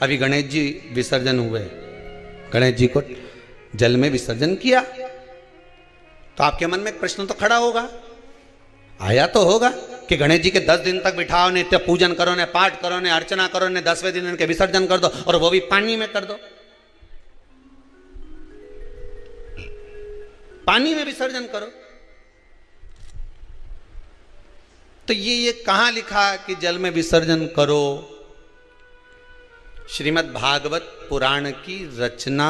अभी गणेश जी विसर्जन हुए, गणेश जी को जल में विसर्जन किया, तो आपके मन में एक प्रश्न तो खड़ा होगा, आया तो होगा कि गणेश जी के 10 दिन तक बिठाओ, नित्य पूजन करो, ने पाठ करो, ने अर्चना करो, ने 10वें दिन इनके विसर्जन कर दो, और वो भी पानी में कर दो, पानी में विसर्जन करो। तो ये कहां लिखा कि जल में विसर्जन करो? श्रीमद् भागवत पुराण की रचना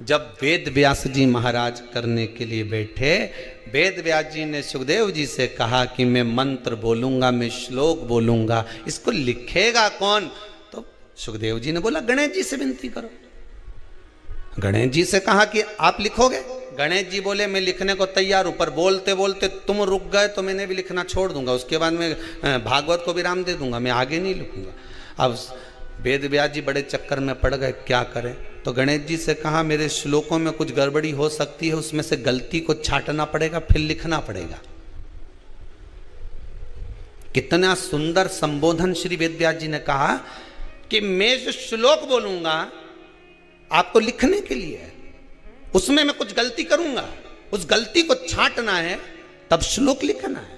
जब वेद व्यास जी महाराज करने के लिए बैठे, वेद व्यास जी ने सुखदेव जी से कहा कि मैं मंत्र बोलूंगा, मैं श्लोक बोलूंगा, इसको लिखेगा कौन? तो सुखदेव जी ने बोला गणेश जी से विनती करो। गणेश जी से कहा कि आप लिखोगे? गणेश जी बोले मैं लिखने को तैयार हूं, पर बोलते बोलते तुम रुक गए तो मैंने भी लिखना छोड़ दूंगा, उसके बाद मैं भागवत को विराम दे दूंगा, मैं आगे नहीं लिखूंगा। अब वेद व्यास जी बड़े चक्कर में पड़ गए, क्या करें? तो गणेश जी से कहा मेरे श्लोकों में कुछ गड़बड़ी हो सकती है, उसमें से गलती को छांटना पड़ेगा, फिर लिखना पड़ेगा। कितना सुंदर संबोधन श्री वेद व्यास जी ने कहा कि मैं जो श्लोक बोलूंगा आपको लिखने के लिए है, उसमें मैं कुछ गलती करूंगा, उस गलती को छांटना है, तब श्लोक लिखना है।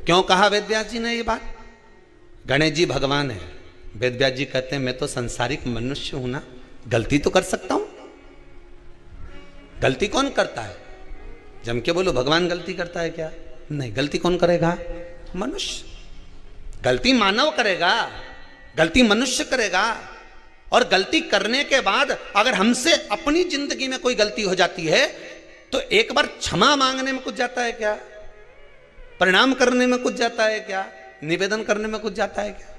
क्यों कहा वेद व्यास जी ने ये बात? गणेश जी भगवान है, वेद व्यास जी कहते हैं मैं तो संसारिक मनुष्य हूं ना, गलती तो कर सकता हूं। गलती कौन करता है? जम के बोलो भगवान गलती करता है क्या? नहीं, गलती कौन करेगा? मनुष्य। गलती मानव करेगा, गलती मनुष्य करेगा। और गलती करने के बाद अगर हमसे अपनी जिंदगी में कोई गलती हो जाती है तो एक बार क्षमा मांगने में कुछ जाता है क्या? प्रणाम करने में कुछ जाता है क्या? निवेदन करने में कुछ जाता है क्या?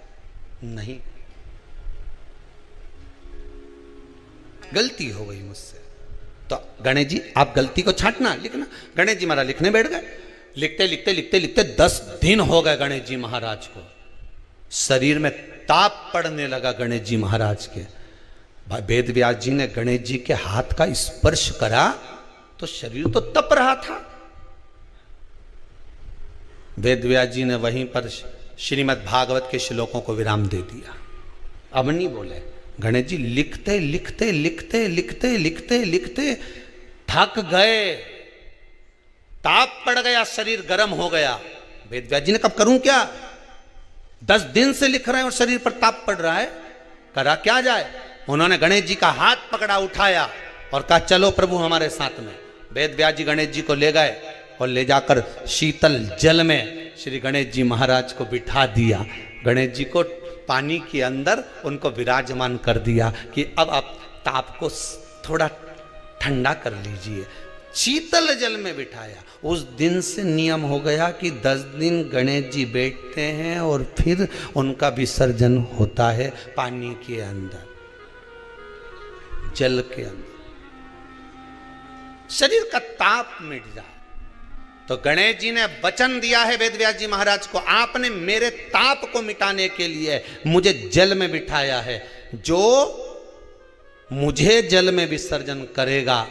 नहीं। गलती हो गई मुझसे, तो गणेश जी आप गलती को छांटना, लिखना। गणेश जी महाराज लिखने बैठ गए, लिखते लिखते लिखते लिखते 10 दिन हो गए गणेश जी महाराज को। शरीर में ताप पड़ने लगा गणेश जी महाराज के। वेद व्यास जी ने गणेश जी के हाथ का स्पर्श करा तो शरीर तो तप रहा था। वेद व्यास जी ने वहीं पर श्रीमद् भागवत के श्लोकों को विराम दे दिया, अब नहीं बोले। गणेश जी लिखते लिखते लिखते लिखते लिखते लिखते थक गए, ताप पड़ गया, शरीर गर्म हो गया। वेद व्यास जी ने कब करूं क्या? 10 दिन से लिख रहे हैं और शरीर पर ताप पड़ रहा है, करा क्या जाए? उन्होंने गणेश जी का हाथ पकड़ा, उठाया और कहा चलो प्रभु हमारे साथ में। वेद व्यास जी गणेश जी को ले गए और ले जाकर शीतल जल में श्री गणेश जी महाराज को बिठा दिया। गणेश जी को पानी के अंदर उनको विराजमान कर दिया कि अब आप ताप को थोड़ा ठंडा कर लीजिए। शीतल जल में बिठाया। उस दिन से नियम हो गया कि 10 दिन गणेश जी बैठते हैं और फिर उनका विसर्जन होता है पानी के अंदर, जल के अंदर, शरीर का ताप मिट जाए। तो गणेश जी ने वचन दिया है वेद व्यास जी महाराज को, आपने मेरे ताप को मिटाने के लिए मुझे जल में बिठाया है। जो मुझे जल में विसर्जन करेगा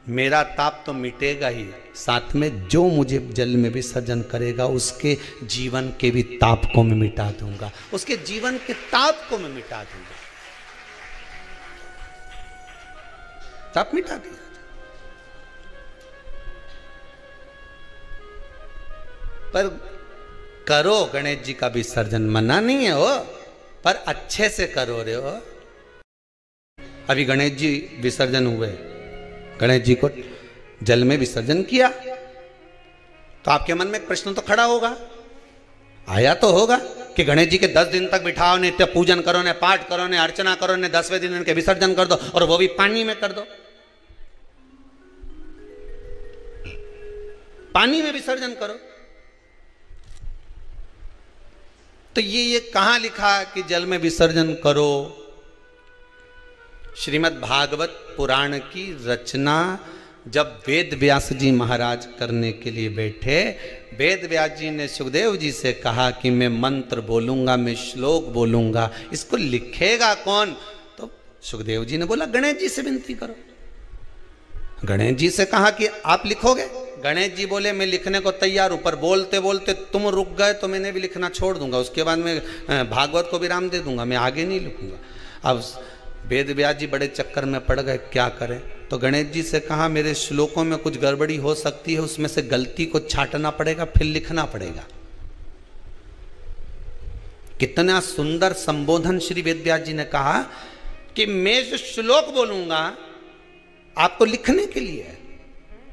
मेरा ताप तो मिटेगा ही, साथ में जो मुझे जल में विसर्जन करेगा उसके जीवन के भी ताप को मैं मिटा दूंगा, उसके जीवन के ताप को मैं मिटा दूंगा। ताप मिटा दिया। पर करो गणेश जी का विसर्जन, मना नहीं है हो, पर अच्छे से करो रे हो। अभी गणेश जी विसर्जन हुए, गणेश जी को जल में विसर्जन किया, तो आपके मन में एक प्रश्न तो खड़ा होगा, आया तो होगा कि गणेश जी के 10 दिन तक बिठाओ, नित्य पूजन करो, ने पाठ करो, ने अर्चना करो, ने 10वें दिन इनके विसर्जन कर दो, और वो भी पानी में कर दो, पानी में विसर्जन करो। तो ये कहां लिखा कि जल में विसर्जन करो? श्रीमद् भागवत पुराण की रचना जब वेद व्यास जी महाराज करने के लिए बैठे, वेद व्यास जी ने सुखदेव जी से कहा कि मैं मंत्र बोलूंगा, मैं श्लोक बोलूंगा, इसको लिखेगा कौन? तो सुखदेव जी ने बोला गणेश जी से विनती करो। गणेश जी से कहा कि आप लिखोगे? गणेश जी बोले मैं लिखने को तैयार हूं, पर बोलते बोलते तुम रुक गए तो मैंने भी लिखना छोड़ दूंगा, उसके बाद मैं भागवत को विराम दे दूंगा, मैं आगे नहीं लिखूंगा। अब वेद व्यास जी बड़े चक्कर में पड़ गए, क्या करें। तो गणेश जी से कहा मेरे श्लोकों में कुछ गड़बड़ी हो सकती है, उसमें से गलती को छांटना पड़ेगा, फिर लिखना पड़ेगा। कितना सुंदर संबोधन श्री वेद व्यास जी ने कहा कि मैं जो श्लोक बोलूंगा आपको लिखने के लिए है,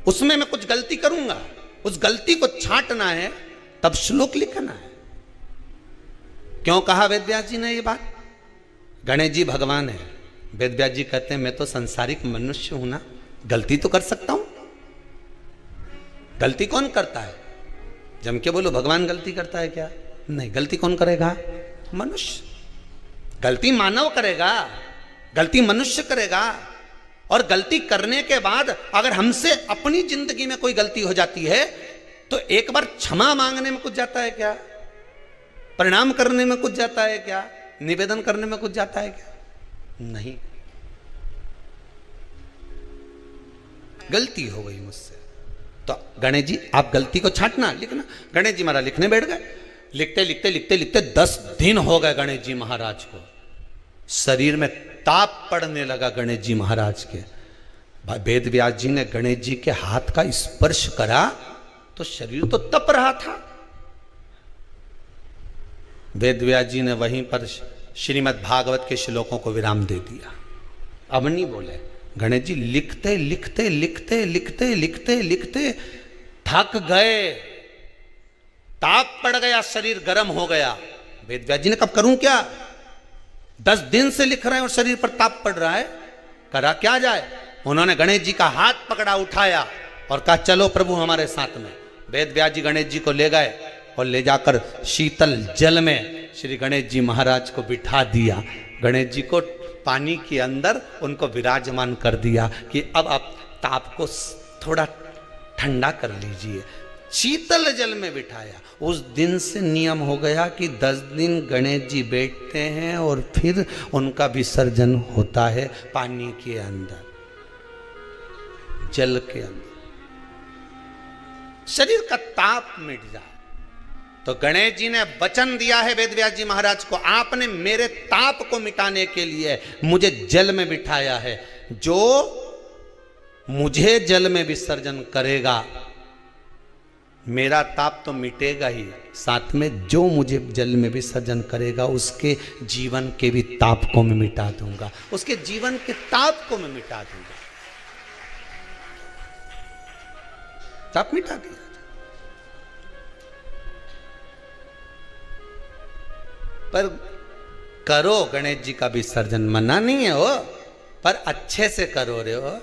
उसमें मैं कुछ गलती करूंगा, उस गलती को छांटना है, तब श्लोक लिखना है। क्यों कहा वेद व्यास जी ने ये बात? गणेश जी भगवान है, वेद व्यास जी कहते हैं मैं तो संसारिक मनुष्य हूं ना, गलती तो कर सकता हूं। गलती कौन करता है? जम के बोलो भगवान गलती करता है क्या? नहीं, गलती कौन करेगा? मनुष्य। गलती मानव करेगा, गलती मनुष्य करेगा। और गलती करने के बाद अगर हमसे अपनी जिंदगी में कोई गलती हो जाती है तो एक बार क्षमा मांगने में कुछ जाता है क्या? प्रणाम करने में कुछ जाता है क्या? निवेदन करने में कुछ जाता है क्या? नहीं। गलती हो गई मुझसे, तो गणेश जी आप गलती को छांटना, लिखना। गणेश जी महाराज लिखने बैठ गए। लिखते लिखते लिखते लिखते 10 दिन हो गए गणेश जी महाराज को। शरीर में ताप पड़ने लगा गणेश जी महाराज के। वेद व्यास जी ने गणेश जी के हाथ का स्पर्श करा तो शरीर तो तप रहा था। वेद व्यास जी ने वहीं पर श्रीमद् भागवत के श्लोकों को विराम दे दिया। अब नहीं बोले। गणेश जी लिखते लिखते लिखते लिखते लिखते लिखते थक गए, ताप पड़ गया, शरीर गर्म हो गया। वेद व्यास जी ने कब करूं क्या? 10 दिन से लिख रहे हैं और शरीर पर ताप पड़ रहा है, करा क्या जाए। उन्होंने गणेश जी का हाथ पकड़ा, उठाया और कहा चलो प्रभु हमारे साथ में। वेद व्यास जी गणेश जी को ले गए और ले जाकर शीतल जल में श्री गणेश जी महाराज को बिठा दिया। गणेश जी को पानी के अंदर उनको विराजमान कर दिया कि अब आप ताप को थोड़ा ठंडा कर लीजिए। शीतल जल में बिठाया। उस दिन से नियम हो गया कि 10 दिन गणेश जी बैठते हैं और फिर उनका विसर्जन होता है पानी के अंदर, जल के अंदर। शरीर का ताप मिट जाए। तो गणेश जी ने वचन दिया है वेद व्यास जी महाराज को, आपने मेरे ताप को मिटाने के लिए मुझे जल में बिठाया है। जो मुझे जल में विसर्जन करेगा मेरा ताप तो मिटेगा ही, साथ में जो मुझे जल में विसर्जन करेगा उसके जीवन के भी ताप को मैं मिटा दूंगा, उसके जीवन के ताप को मैं मिटा दूंगा। ताप मिटा दिया। पर करो गणेश जी का विसर्जन, मना नहीं है हो, पर अच्छे से करो रे हो।